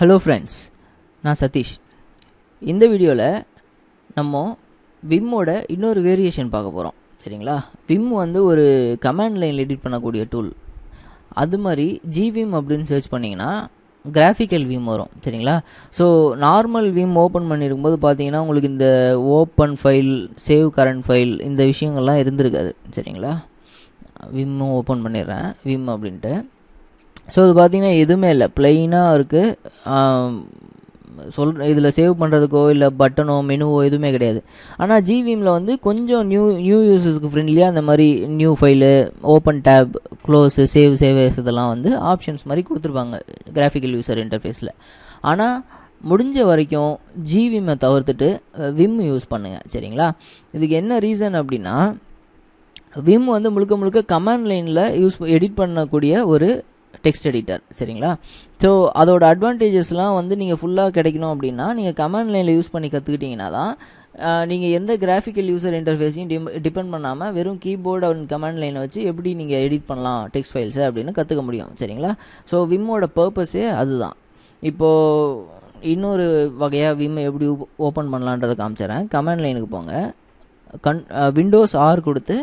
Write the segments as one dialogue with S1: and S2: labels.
S1: Hello friends, நான் சதீஷ். இந்த வீடியோவில் நம்ம விம்மோட இன்னொரு வேரியேஷன் பார்க்க போகிறோம். சரிங்களா? விம் வந்து ஒரு கமாண்ட் லைனில் எடிட் பண்ணக்கூடிய டூல். அது மாதிரி ஜிவிம் அப்படின்னு சர்ச் பண்ணிங்கன்னா கிராஃபிக்கல் விம் வரும். சரிங்களா? ஸோ நார்மல் விம் ஓப்பன் பண்ணியிருக்கும்போது பார்த்தீங்கன்னா உங்களுக்கு இந்த open file, save current file இந்த விஷயங்கள்லாம் இருந்திருக்காது. சரிங்களா? விம்மும் ஓப்பன் பண்ணிடுறேன், விம் அப்படின்ட்டு. ஸோ இது பார்த்தீங்கன்னா எதுவுமே இல்லை, ப்ளைனாக இருக்குது. இதில் சேவ் பண்ணுறதுக்கோ இல்லை பட்டனோ மெனுவோ எதுவுமே கிடையாது. ஆனால் ஜிவிஎம்மில் வந்து கொஞ்சம் நியூ யூசர்ஸ்க்கு ஃப்ரெண்ட்லியாக அந்த மாதிரி new file, open tab, close, save இதெல்லாம் வந்து ஆப்ஷன்ஸ் மாதிரி கொடுத்துருப்பாங்க கிராஃபிக்கல் யூசர் இன்டர்ஃபேஸில். ஆனால் முடிஞ்ச வரைக்கும் ஜிவிஎம்மை தவிர்த்துட்டு விம் யூஸ் பண்ணுங்கள். சரிங்களா? இதுக்கு என்ன ரீசன் அப்படின்னா, விம் வந்து முழுக்க கமாண்ட் லைனில் எடிட் பண்ணக்கூடிய ஒரு டெக்ஸ்ட் எடிட்டர். சரிங்களா? ஸோ அதோட அட்வான்டேஜஸ்லாம் வந்து நீங்கள் ஃபுல்லாக கிடைக்கணும் அப்படின்னா நீங்கள் கமாண்ட் லைனில் யூஸ் பண்ணி கற்றுக்கிட்டிங்கன்னா தான் நீங்கள் எந்த கிராஃபிக்கல் யூசர் இன்டர்ஃபேஸையும் டிபெண்ட் பண்ணாமல் வெறும் கீபோர்டு அண்ட் கமாண்ட் லைனை வச்சு எப்படி நீங்கள் எடிட் பண்ணலாம் டெக்ஸ்ட் ஃபைல்ஸை அப்படின்னு கற்றுக்க முடியும். சரிங்களா? ஸோ விம்மோட பர்பஸே அதுதான். இப்போது இன்னொரு வகையாக விம்மை எப்படி ஓப்பன் பண்ணலான்றதை காமிச்சிடறேன். கமாண்ட் லைனுக்கு போங்க, விண்டோஸ் R கொடுத்து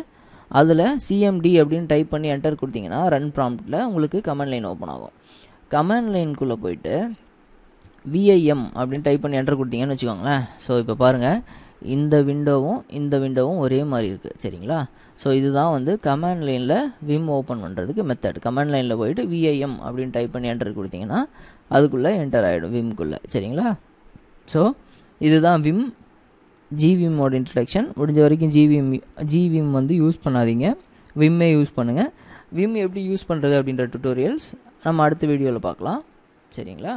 S1: அதில் சிஎம்டி அப்படின்னு டைப் பண்ணி என்டர் கொடுத்தீங்கன்னா ரன் ப்ராம்ப்டில் உங்களுக்கு கமாண்ட் லைன் ஓப்பன் ஆகும். கமாண்ட் லைனுக்குள்ளே போயிட்டு விஐஎம் அப்படின்னு டைப் பண்ணி என்டர் கொடுத்தீங்கன்னு வச்சுக்கோங்களேன். ஸோ இப்போ பாருங்கள், இந்த விண்டோவும் ஒரே மாதிரி இருக்குது. சரிங்களா? ஸோ இதுதான் வந்து கமாண்ட் லைனில் விம் ஓப்பன் பண்ணுறதுக்கு மெத்தட். கமாண்ட் லைனில் போயிட்டு விஐஎம் அப்படின்னு டைப் பண்ணி என்டர் கொடுத்தீங்கன்னா அதுக்குள்ளே என்டர் ஆகிடும் விம்குள்ளே. சரிங்களா? ஸோ இதுதான் விம், ஜிவிஎம்மோட இன்ட்ரடக்ஷன். முடிஞ்ச வரைக்கும் ஜிவிஎம் வந்து யூஸ் பண்ணாதீங்க, விம்மே யூஸ் பண்ணுங்கள். விம் எப்படி யூஸ் பண்ணுறது அப்படின்ற டுட்டோரியல்ஸ் நம்ம அடுத்த வீடியோவில் பார்க்கலாம். சரிங்களா?